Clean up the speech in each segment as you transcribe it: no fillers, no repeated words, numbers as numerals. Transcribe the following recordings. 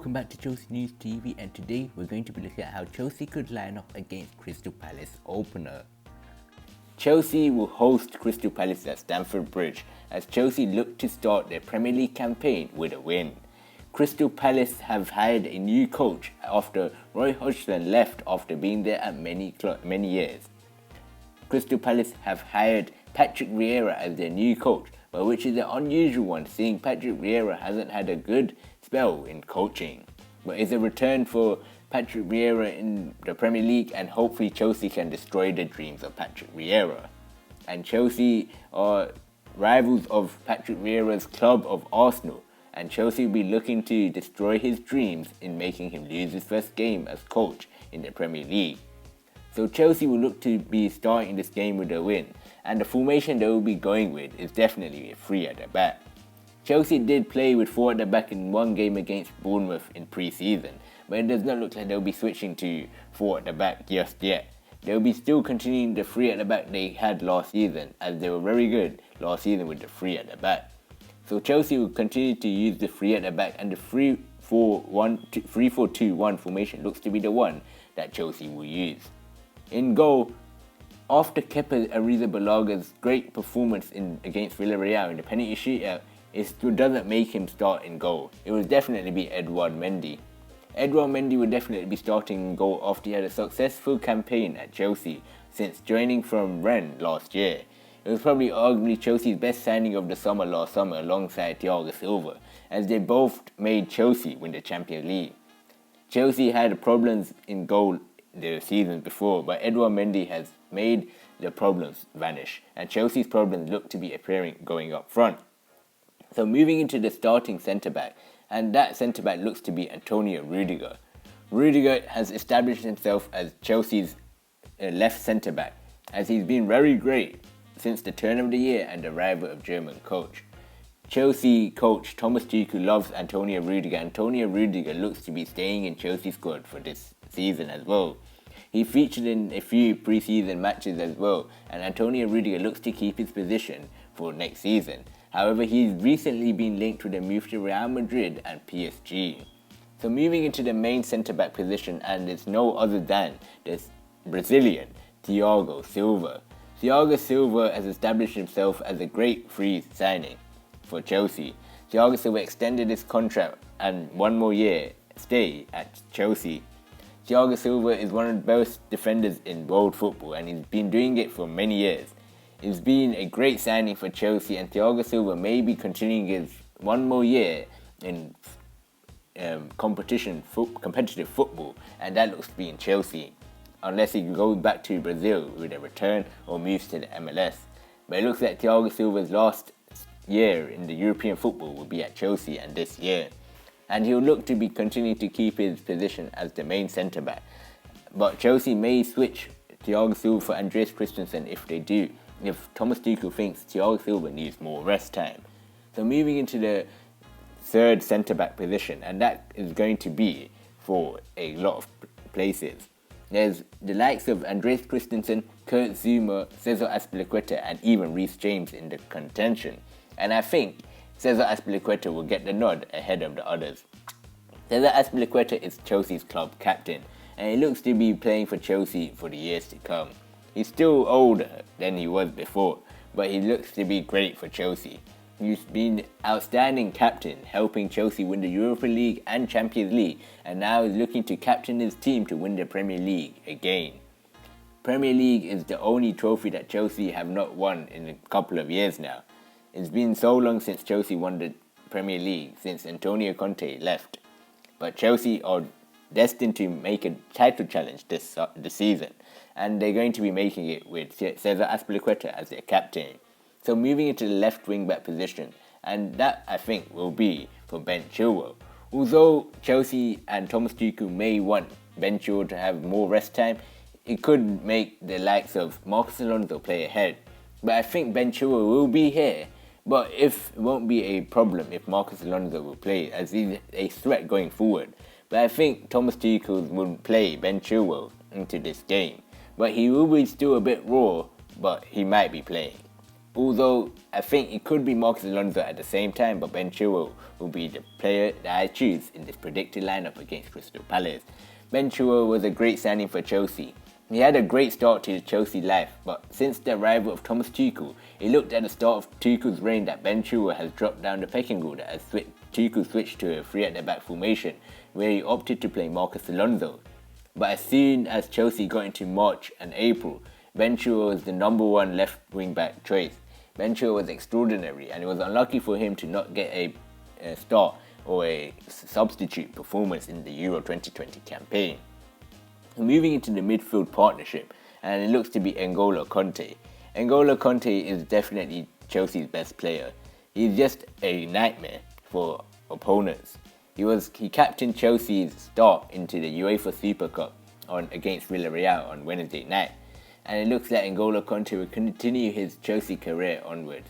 Welcome back to Chelsea News TV, and today we're going to be looking at how Chelsea could line up against Crystal Palace opener. Chelsea will host Crystal Palace at Stamford Bridge as Chelsea look to start their Premier League campaign with a win. Crystal Palace have hired a new coach after Roy Hodgson left after being there at many years. Crystal Palace have hired Patrick Vieira as their new coach, but which is an unusual one, seeing Patrick Vieira hasn't had a good spell in coaching. But it's a return for Patrick Vieira in the Premier League, and hopefully Chelsea can destroy the dreams of Patrick Vieira. And Chelsea are rivals of Patrick Vieira's club of Arsenal, and Chelsea will be looking to destroy his dreams in making him lose his first game as coach in the Premier League. So Chelsea will look to be starting this game with a win, and the formation they will be going with is definitely a 3 at the back. Chelsea did play with 4 at the back in one game against Bournemouth in pre-season, but it does not look like they'll be switching to 4 at the back just yet. They'll be still continuing the 3 at the back they had last season, as they were very good last season with the 3 at the back. So Chelsea will continue to use the 3 at the back, and the 3-4-2-1 formation looks to be the one that Chelsea will use. In goal, after Kepa Arrizabalaga's great performance against Villarreal in the penalty shootout, it still doesn't make him start in goal. It will definitely be Edouard Mendy. Edouard Mendy will definitely be starting in goal after he had a successful campaign at Chelsea since joining from Rennes last year. It was probably arguably Chelsea's best signing of the summer last summer alongside Thiago Silva, as they both made Chelsea win the Champions League. Chelsea had problems in goal the season before, but Edouard Mendy has made the problems vanish, and Chelsea's problems look to be appearing going up front. So moving into the starting centre-back, and that centre-back looks to be Antonio Rudiger. Rudiger has established himself as Chelsea's left centre-back, as he's been very great since the turn of the year and the arrival of German coach. Chelsea coach Tomas Tuchel loves Antonio Rudiger. Antonio Rudiger looks to be staying in Chelsea's squad for this season as well. He featured in a few pre-season matches as well, and Antonio Rudiger looks to keep his position for next season. However, he's recently been linked with a move to Real Madrid and PSG. So moving into the main centre-back position, and it's no other than this Brazilian, Thiago Silva. Thiago Silva has established himself as a great free signing for Chelsea. Thiago Silva extended his contract and 1 more year stay at Chelsea. Thiago Silva is one of the best defenders in world football, and he's been doing it for many years. It's been a great signing for Chelsea, and Thiago Silva may be continuing his 1 more year in competitive football, and that looks to be in Chelsea, unless he goes back to Brazil with a return or moves to the MLS. But it looks like Thiago Silva's last year in the European football will be at Chelsea and this year, and he'll look to be continuing to keep his position as the main centre-back. But Chelsea may switch Thiago Silva for Andreas Christensen if they do, if Tomas Tuchel thinks Thiago Silva needs more rest time. So moving into the third centre-back position, and that is going to be for a lot of places. There's the likes of Andreas Christensen, Kurt Zouma, Cesar Azpilicueta, and even Reece James in the contention. And I think Cesar Azpilicueta will get the nod ahead of the others. Cesar Azpilicueta is Chelsea's club captain, and he looks to be playing for Chelsea for the years to come. He's still older than he was before, but he looks to be great for Chelsea. He's been outstanding captain, helping Chelsea win the Europa League and Champions League, and now is looking to captain his team to win the Premier League again. Premier League is the only trophy that Chelsea have not won in a couple of years now. It's been so long since Chelsea won the Premier League, since Antonio Conte left. But Chelsea are destined to make a title challenge this season, and they're going to be making it with Cesar Azpilicueta as their captain. So moving into the left wing-back position, and that I think will be for Ben Chilwell. Although Chelsea and Tomas Tuchel may want Ben Chilwell to have more rest time, it could make the likes of Marcos Alonso play ahead. But I think Ben Chilwell will be here, but it won't be a problem if Marcos Alonso will play, as he's a threat going forward. But I think Tomas Tuchel will play Ben Chilwell into this game. But he will be still a bit raw, but he might be playing. Although I think it could be Marcus Alonso at the same time, but Ben Chilwell will be the player that I choose in this predicted lineup against Crystal Palace. Ben Chilwell was a great signing for Chelsea. He had a great start to his Chelsea life, but since the arrival of Tomas Tuchel, it looked at the start of Tuchel's reign that Ben Chilwell has dropped down the pecking order as Tuchel switched to a three at the back formation, where he opted to play Marcus Alonso. But as soon as Chelsea got into March and April, Ben Chilwell was the number one left wing back choice. Ben Chilwell was extraordinary, and it was unlucky for him to not get a start or a substitute performance in the Euro 2020 campaign. Moving into the midfield partnership, and it looks to be N'Golo Conte. N'Golo Conte is definitely Chelsea's best player. He's just a nightmare for opponents. He captained Chelsea's start into the UEFA Super Cup against Villarreal on Wednesday night, and it looks like N'Golo Conte will continue his Chelsea career onwards.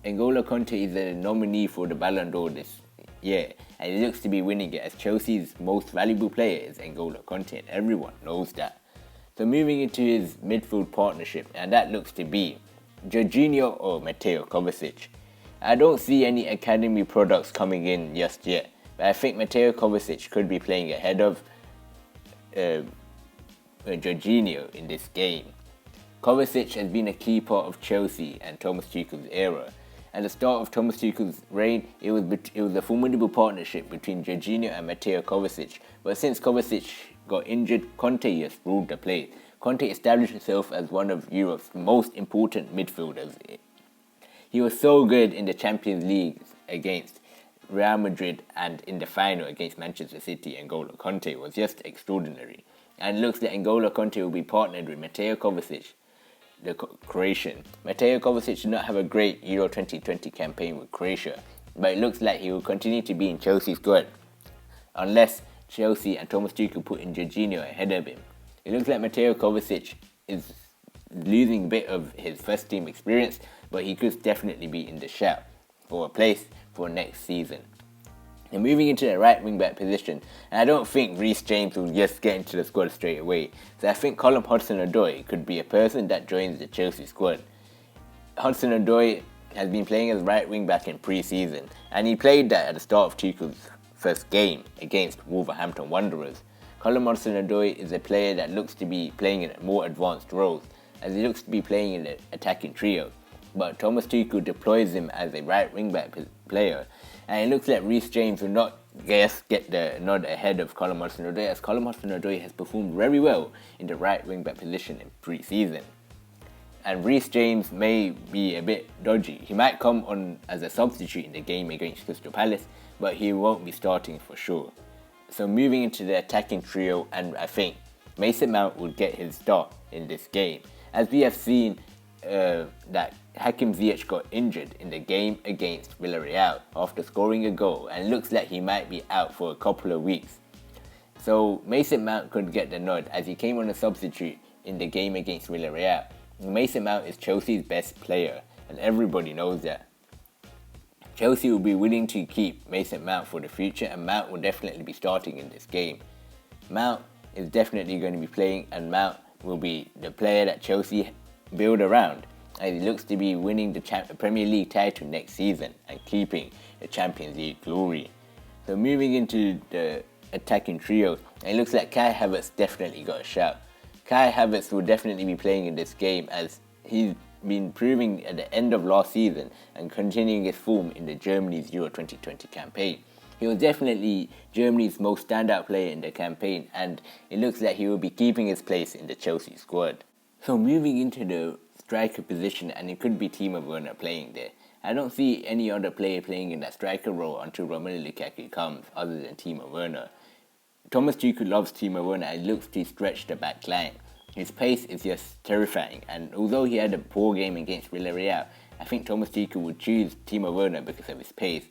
N'Golo Conte is a nominee for the Ballon d'Or this year, and he looks to be winning it as Chelsea's most valuable player is N'Golo Conte, and everyone knows that. So moving into his midfield partnership, and that looks to be Jorginho or Mateo Kovacic. I don't see any academy products coming in just yet, but I think Mateo Kovacic could be playing ahead of Jorginho in this game. Kovacic has been a key part of Chelsea and Tomas Tuchel's era. At the start of Tomas Tuchel's reign, it was a formidable partnership between Jorginho and Mateo Kovacic. But since Kovacic got injured, Conte has ruled the place. Conte established himself as one of Europe's most important midfielders. He was so good in the Champions League against Real Madrid and in the final against Manchester City. N'Golo Conte was just extraordinary. And it looks like N'Golo Conte will be partnered with Mateo Kovacic, the Croatian. Mateo Kovacic did not have a great Euro 2020 campaign with Croatia, but it looks like he will continue to be in Chelsea's squad unless Chelsea and Tomas Tuchel put in Jorginho ahead of him. It looks like Mateo Kovacic is losing a bit of his first team experience, but he could definitely be in the shout for a place for next season. And moving into the right wing back position, and I don't think Reece James will just get into the squad straight away. So I think Callum Hudson-Odoi could be a person that joins the Chelsea squad. Hudson-Odoi has been playing as right wing back in pre-season, and he played that at the start of Tuchel's first game against Wolverhampton Wanderers. Callum Hudson-Odoi is a player that looks to be playing in more advanced roles, as he looks to be playing in the attacking trio. But Tomas Tuchel deploys him as a right wing back player, and it looks like Reece James will not get the nod ahead of Callum Hudson-Odoi, as Callum Hudson-Odoi has performed very well in the right wing back position in pre-season. And Reece James may be a bit dodgy. He might come on as a substitute in the game against Crystal Palace, but he won't be starting for sure. So moving into the attacking trio, and I think Mason Mount will get his start in this game, as we have seen that Hakim Ziyech got injured in the game against Villarreal after scoring a goal, and it looks like he might be out for a couple of weeks. So Mason Mount could get the nod as he came on a substitute in the game against Villarreal. Mason Mount is Chelsea's best player, and everybody knows that. Chelsea will be willing to keep Mason Mount for the future, and Mount will definitely be starting in this game. Mount is definitely going to be playing, and Mount will be the player that Chelsea build around, and he looks to be winning the Premier League title next season and keeping the Champions League glory. So moving into the attacking trio, it looks like Kai Havertz definitely got a shout. Kai Havertz will definitely be playing in this game, as he's been proving at the end of last season and continuing his form in the Germany's Euro 2020 campaign. He was definitely Germany's most standout player in the campaign, and it looks like he will be keeping his place in the Chelsea squad. So moving into the striker position, and it could be Timo Werner playing there. I don't see any other player playing in that striker role until Romelu Lukaku comes, other than Timo Werner. Thomas Tuchel loves Timo Werner and looks to stretch the back line. His pace is just terrifying, and although he had a poor game against Villarreal, I think Thomas Tuchel would choose Timo Werner because of his pace.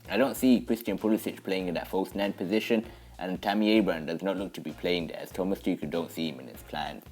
I don't see Christian Pulisic playing in that false 9 position, and Tammy Abraham does not look to be playing there, as Thomas Tuchel don't see him in his plans.